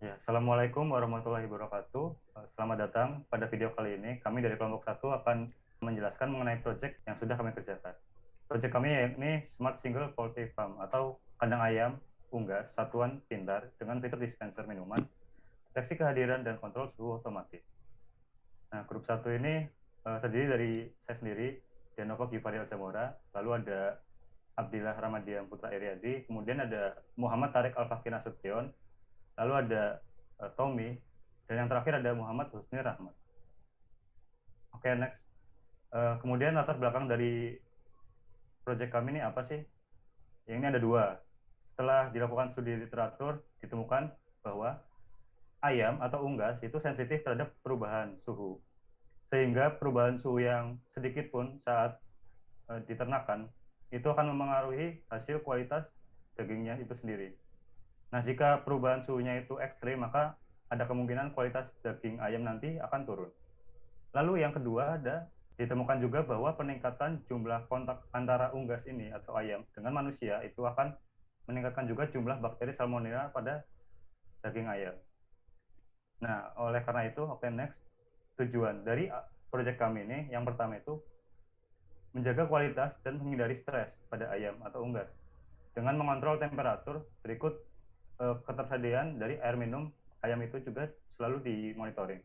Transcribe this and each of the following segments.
Ya, Assalamualaikum warahmatullahi wabarakatuh. Selamat datang pada video kali ini. Kami dari kelompok satu akan menjelaskan mengenai proyek yang sudah kami kerjakan. Proyek kami yakni Smart Single Poultry Farm atau kandang ayam unggas satuan pintar dengan fitur dispenser minuman, deteksi kehadiran dan kontrol suhu otomatis. Nah, grup satu ini terdiri dari saya sendiri, Denova Givari Alzamora, lalu ada Abdillah Ramadian Putra Iriadi, kemudian ada Muhammad Tarik Al-Fakir Nasution, lalu ada Tommy, dan yang terakhir ada Muhammad Husni Rahmat. Oke, next. Kemudian latar belakang dari proyek kami ini apa sih? Yang ini ada dua. Setelah dilakukan studi literatur, ditemukan bahwa ayam atau unggas itu sensitif terhadap perubahan suhu. Sehingga perubahan suhu yang sedikit pun saat diternakan, itu akan memengaruhi hasil kualitas dagingnya itu sendiri. Nah, jika perubahan suhunya itu ekstrim, maka ada kemungkinan kualitas daging ayam nanti akan turun. Lalu yang kedua ada ditemukan juga bahwa peningkatan jumlah kontak antara unggas ini atau ayam dengan manusia itu akan meningkatkan juga jumlah bakteri salmonella pada daging ayam. Nah, oleh karena itu, oke, next. Tujuan dari proyek kami ini yang pertama itu menjaga kualitas dan menghindari stres pada ayam atau unggas dengan mengontrol temperatur. Berikut ketersediaan dari air minum ayam itu juga selalu dimonitoring.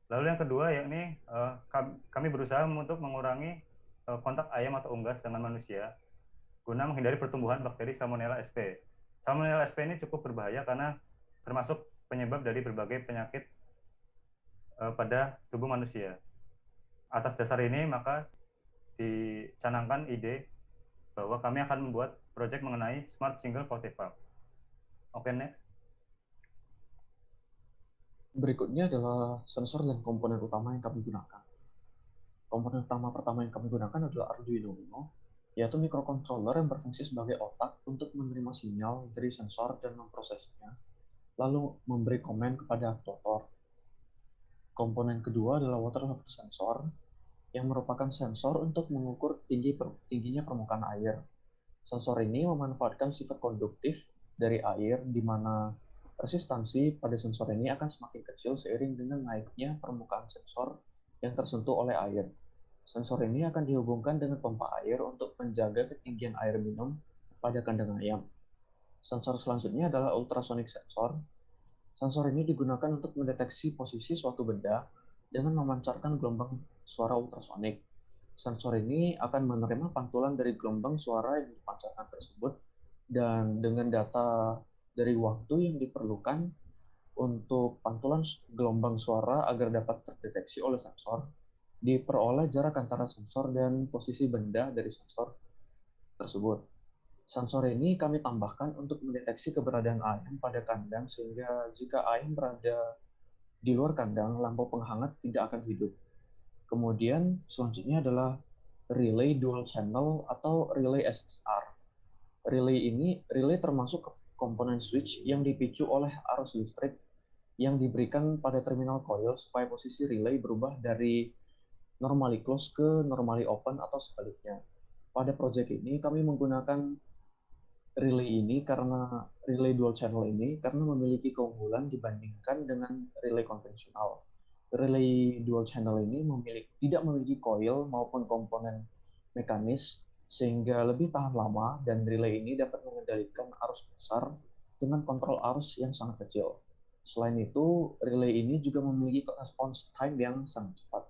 Lalu yang kedua yakni kami berusaha untuk mengurangi kontak ayam atau unggas dengan manusia guna menghindari pertumbuhan bakteri Salmonella sp. Salmonella sp ini cukup berbahaya karena termasuk penyebab dari berbagai penyakit pada tubuh manusia. Atas dasar ini maka dicanangkan ide bahwa kami akan membuat proyek mengenai Smart Single Poultry Farm. Oke, next. Berikutnya adalah sensor dan komponen utama yang kami gunakan. Komponen utama pertama yang kami gunakan adalah Arduino Uno, yaitu microcontroller yang berfungsi sebagai otak untuk menerima sinyal dari sensor dan memprosesnya, lalu memberi komen kepada aktuator. Komponen kedua adalah water level sensor, yang merupakan sensor untuk mengukur tingginya permukaan air. Sensor ini memanfaatkan sifat konduktif dari air, di mana resistansi pada sensor ini akan semakin kecil seiring dengan naiknya permukaan sensor yang tersentuh oleh air. Sensor ini akan dihubungkan dengan pompa air untuk menjaga ketinggian air minum pada kandang ayam. Sensor selanjutnya adalah ultrasonic sensor. Sensor ini digunakan untuk mendeteksi posisi suatu benda dengan memancarkan gelombang suara ultrasonik. Sensor ini akan menerima pantulan dari gelombang suara yang dipancarkan tersebut, dan dengan data dari waktu yang diperlukan untuk pantulan gelombang suara agar dapat terdeteksi oleh sensor, diperoleh jarak antara sensor dan posisi benda dari sensor tersebut. Sensor ini kami tambahkan untuk mendeteksi keberadaan ayam pada kandang, sehingga jika ayam berada di luar kandang, lampu penghangat tidak akan hidup. Kemudian selanjutnya adalah relay dual channel atau relay SSR. Relay termasuk komponen switch yang dipicu oleh arus listrik yang diberikan pada terminal coil supaya posisi relay berubah dari normally close ke normally open atau sebaliknya. Pada proyek ini kami menggunakan relay dual channel ini karena memiliki keunggulan dibandingkan dengan relay konvensional. Relay dual channel ini tidak memiliki coil maupun komponen mekanis, sehingga lebih tahan lama, dan relay ini dapat mengendalikan arus besar dengan kontrol arus yang sangat kecil. Selain itu, relay ini juga memiliki response time yang sangat cepat.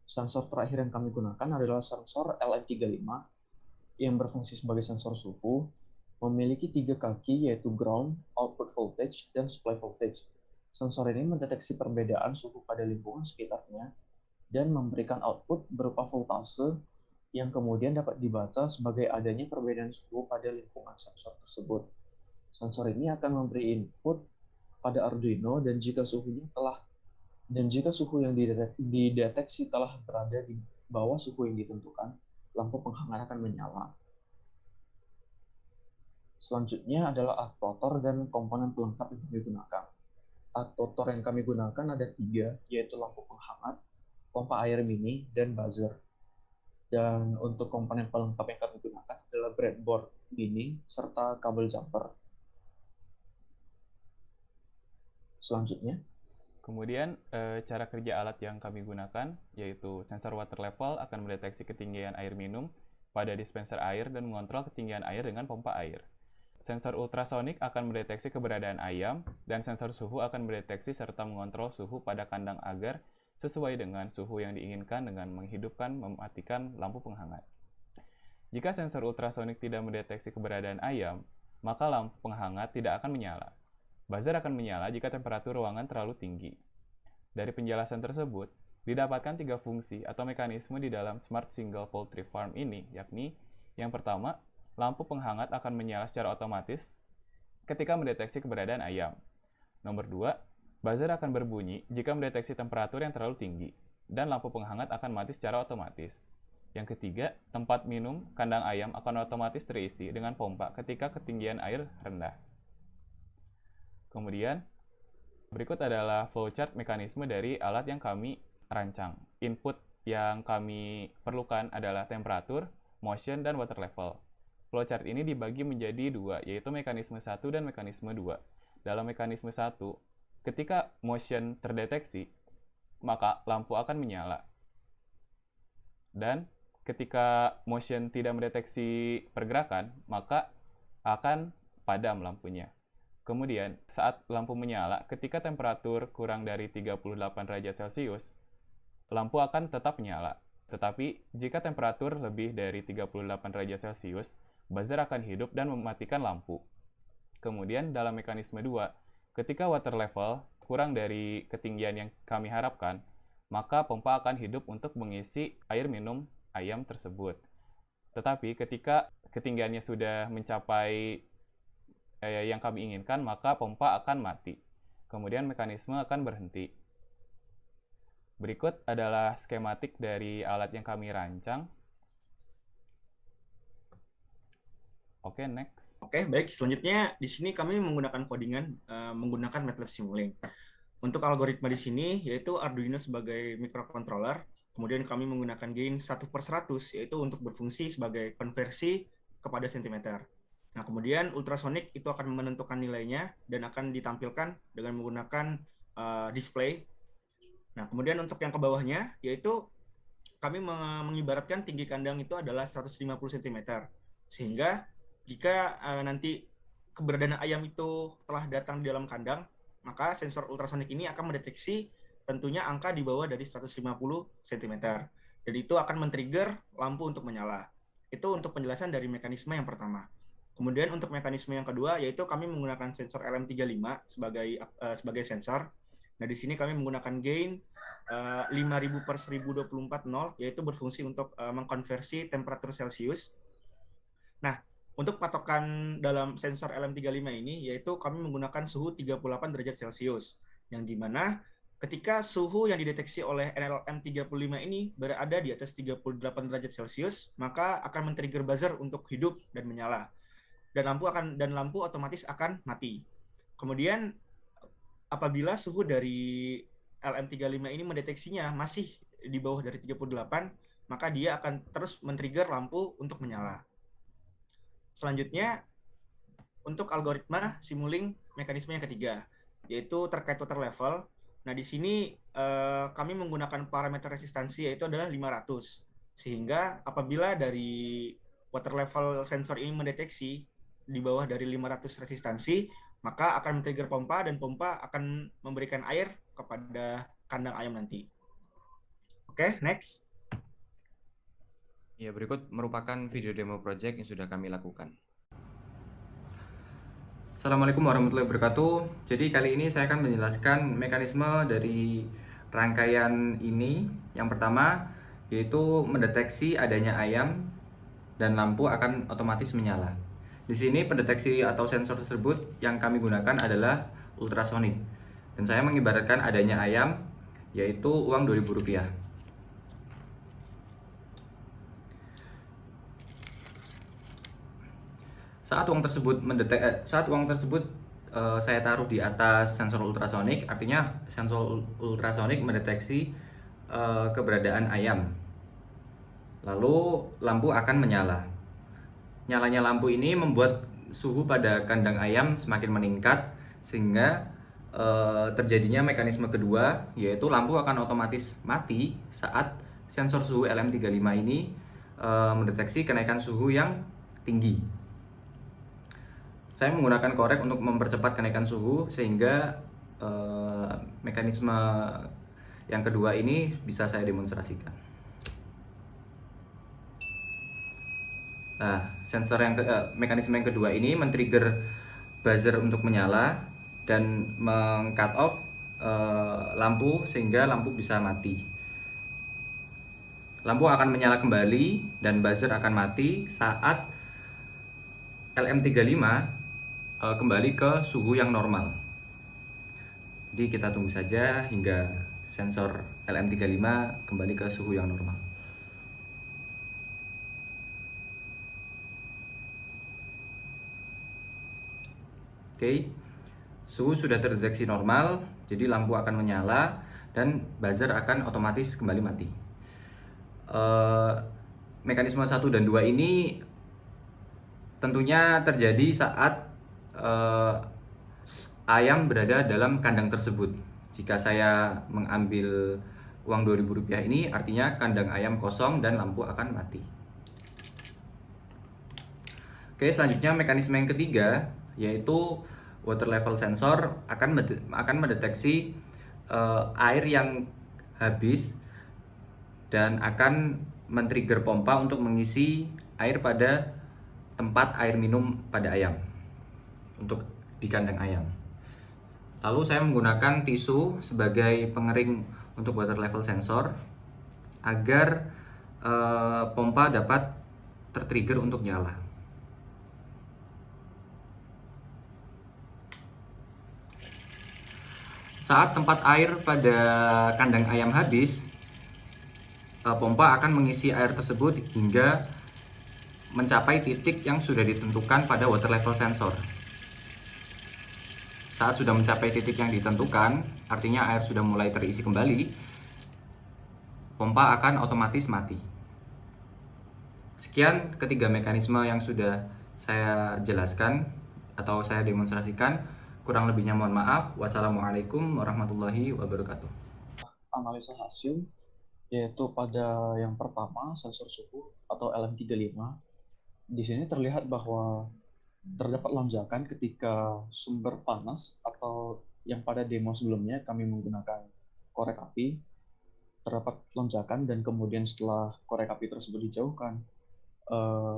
Sensor terakhir yang kami gunakan adalah sensor LM35 yang berfungsi sebagai sensor suhu, memiliki tiga kaki, yaitu ground, output voltage, dan supply voltage. Sensor ini mendeteksi perbedaan suhu pada lingkungan sekitarnya dan memberikan output berupa voltase yang kemudian dapat dibaca sebagai adanya perbedaan suhu pada lingkungan sensor tersebut. Sensor ini akan memberi input pada Arduino, dan jika suhu yang dideteksi telah berada di bawah suhu yang ditentukan, lampu penghangat akan menyala. Selanjutnya adalah aktuator dan komponen pelengkap yang kami gunakan. Aktuator yang kami gunakan ada tiga, yaitu lampu penghangat, pompa air mini, dan buzzer. Dan untuk komponen pelengkap yang kami gunakan adalah breadboard mini serta kabel jumper. Selanjutnya, Kemudian cara kerja alat yang kami gunakan yaitu sensor water level akan mendeteksi ketinggian air minum pada dispenser air dan mengontrol ketinggian air dengan pompa air. Sensor ultrasonik akan mendeteksi keberadaan ayam dan sensor suhu akan mendeteksi serta mengontrol suhu pada kandang agar sesuai dengan suhu yang diinginkan dengan menghidupkan mematikan lampu penghangat. Jika sensor ultrasonik tidak mendeteksi keberadaan ayam, maka lampu penghangat tidak akan menyala. Buzzer akan menyala jika temperatur ruangan terlalu tinggi. Dari penjelasan tersebut, didapatkan 3 fungsi atau mekanisme di dalam Smart Single Poultry Farm ini, yakni yang pertama, lampu penghangat akan menyala secara otomatis ketika mendeteksi keberadaan ayam. Nomor 2, buzzer akan berbunyi jika mendeteksi temperatur yang terlalu tinggi, dan lampu penghangat akan mati secara otomatis. Yang ketiga, tempat minum kandang ayam akan otomatis terisi dengan pompa ketika ketinggian air rendah. Kemudian, berikut adalah flowchart mekanisme dari alat yang kami rancang. Input yang kami perlukan adalah temperatur, motion, dan water level. Flowchart ini dibagi menjadi 2, yaitu mekanisme 1 dan mekanisme 2. Dalam mekanisme 1, ketika motion terdeteksi, maka lampu akan menyala. Dan ketika motion tidak mendeteksi pergerakan, maka akan padam lampunya. Kemudian, saat lampu menyala, ketika temperatur kurang dari 38 derajat Celcius, lampu akan tetap menyala. Tetapi, jika temperatur lebih dari 38 derajat Celcius, buzzer akan hidup dan mematikan lampu. Kemudian, dalam mekanisme 2, ketika water level kurang dari ketinggian yang kami harapkan, maka pompa akan hidup untuk mengisi air minum ayam tersebut. Tetapi, ketika ketinggiannya sudah mencapai yang kami inginkan, maka pompa akan mati. Kemudian mekanisme akan berhenti. Berikut adalah skematik dari alat yang kami rancang. Oke, next. Oke, baik. Selanjutnya di sini kami menggunakan codingan menggunakan MATLAB Simulink. Untuk algoritma di sini yaitu Arduino sebagai microcontroller. Kemudian kami menggunakan gain 1/100 yaitu untuk berfungsi sebagai konversi kepada sentimeter. Nah, kemudian ultrasonic itu akan menentukan nilainya dan akan ditampilkan dengan menggunakan display. Nah, kemudian untuk yang ke bawahnya, yaitu kami mengibaratkan tinggi kandang itu adalah 150 cm. Sehingga jika nanti keberadaan ayam itu telah datang di dalam kandang, maka sensor ultrasonic ini akan mendeteksi tentunya angka di bawah dari 150 cm. Dan itu akan men-trigger lampu untuk menyala. Itu untuk penjelasan dari mekanisme yang pertama. Kemudian untuk mekanisme yang kedua, yaitu kami menggunakan sensor LM35 sebagai sensor. Nah, di sini kami menggunakan gain 5000/1024 yaitu berfungsi untuk mengkonversi temperatur Celcius. Nah, untuk patokan dalam sensor LM35 ini, yaitu kami menggunakan suhu 38 derajat Celcius, yang dimana ketika suhu yang dideteksi oleh LM35 ini berada di atas 38 derajat Celcius, maka akan men-trigger buzzer untuk hidup dan menyala. Dan lampu otomatis akan mati. Kemudian apabila suhu dari LM35 ini mendeteksinya masih di bawah dari 38, maka dia akan terus men-trigger lampu untuk menyala. Selanjutnya, untuk algoritma Simulink mekanisme yang ketiga, yaitu terkait water level. Nah, di sini kami menggunakan parameter resistansi yaitu adalah 500. Sehingga apabila dari water level sensor ini mendeteksi di bawah dari 500 resistansi, maka akan men-trigger pompa dan pompa akan memberikan air kepada kandang ayam nanti. Oke, next. Ya, berikut merupakan video demo project yang sudah kami lakukan. Assalamualaikum warahmatullahi wabarakatuh. Jadi kali ini saya akan menjelaskan mekanisme dari rangkaian ini. Yang pertama yaitu mendeteksi adanya ayam dan lampu akan otomatis menyala. Di sini pendeteksi atau sensor tersebut yang kami gunakan adalah ultrasonik. Dan saya mengibaratkan adanya ayam yaitu uang Rp2.000. Saat uang tersebut saya taruh di atas sensor ultrasonik, artinya sensor ultrasonik mendeteksi keberadaan ayam. Lalu lampu akan menyala. Nyalanya lampu ini membuat suhu pada kandang ayam semakin meningkat sehingga terjadinya mekanisme kedua, yaitu lampu akan otomatis mati saat sensor suhu LM35 ini mendeteksi kenaikan suhu yang tinggi. Saya menggunakan korek untuk mempercepat kenaikan suhu sehingga mekanisme yang kedua ini bisa saya demonstrasikan. Nah, mekanisme yang kedua ini men-trigger buzzer untuk menyala dan meng-cut off lampu sehingga lampu bisa mati. Lampu akan menyala kembali dan buzzer akan mati saat LM35 kembali ke suhu yang normal. Jadi kita tunggu saja hingga sensor LM35 kembali ke suhu yang normal. Oke, suhu sudah terdeteksi normal, jadi lampu akan menyala dan buzzer akan otomatis kembali mati. Mekanisme 1 dan 2 ini tentunya terjadi saat ayam berada dalam kandang tersebut. Jika saya mengambil uang Rp2.000 ini, artinya kandang ayam kosong dan lampu akan mati. Oke, selanjutnya mekanisme yang ketiga, yaitu water level sensor akan mendeteksi air yang habis dan akan men-trigger pompa untuk mengisi air pada tempat air minum pada ayam untuk di kandang ayam. Lalu saya menggunakan tisu sebagai pengering untuk water level sensor agar pompa dapat tertrigger untuk nyala. Saat tempat air pada kandang ayam habis, pompa akan mengisi air tersebut hingga mencapai titik yang sudah ditentukan pada water level sensor. Saat sudah mencapai titik yang ditentukan, artinya air sudah mulai terisi kembali, pompa akan otomatis mati. Sekian ketiga mekanisme yang sudah saya jelaskan atau saya demonstrasikan. Kurang lebihnya mohon maaf. Wassalamualaikum warahmatullahi wabarakatuh. Analisa hasil, yaitu pada yang pertama sensor suhu atau LM35. Di sini terlihat bahwa terdapat lonjakan ketika sumber panas atau yang pada demo sebelumnya kami menggunakan korek api. Terdapat lonjakan dan kemudian setelah korek api tersebut dijauhkan,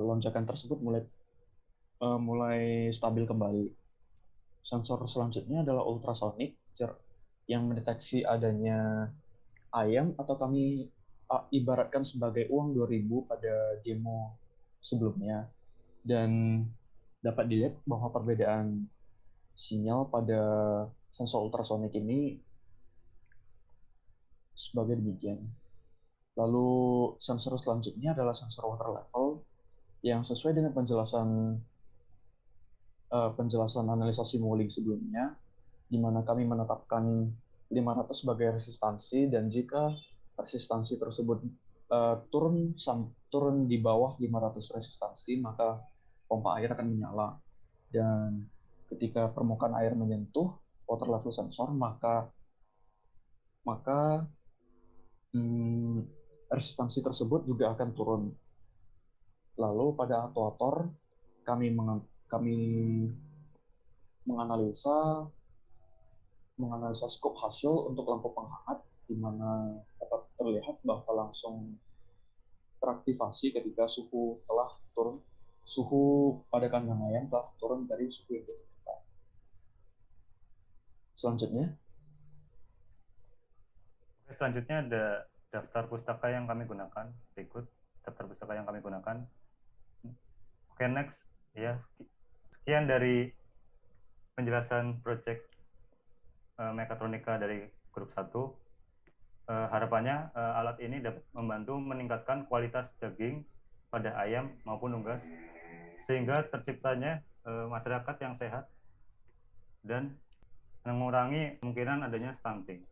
lonjakan tersebut mulai stabil kembali. Sensor selanjutnya adalah ultrasonic yang mendeteksi adanya ayam atau kami ibaratkan sebagai uang 2.000 pada demo sebelumnya, dan dapat dilihat bahwa perbedaan sinyal pada sensor ultrasonic ini sebagai demikian. Lalu sensor selanjutnya adalah sensor water level yang sesuai dengan penjelasan analisa simulink sebelumnya, di mana kami menetapkan 500 sebagai resistansi, dan jika resistansi tersebut turun di bawah 500 resistansi, maka pompa air akan menyala. Dan ketika permukaan air menyentuh water level sensor, maka resistansi tersebut juga akan turun. Lalu pada aktuator kami menganalisa skop hasil untuk lampu penghangat, di mana dapat terlihat bahwa langsung teraktivasi ketika suhu pada kandang ayam telah turun dari suhu yang ditentukan. Selanjutnya ada daftar pustaka yang kami gunakan. Berikut daftar pustaka yang kami gunakan. Oke, next. Ya, sekian dari penjelasan project mekatronika dari grup 1. Harapannya alat ini dapat membantu meningkatkan kualitas daging pada ayam maupun unggas, sehingga terciptanya masyarakat yang sehat dan mengurangi kemungkinan adanya stunting.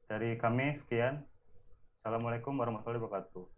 Dari kami sekian. Assalamualaikum warahmatullahi wabarakatuh.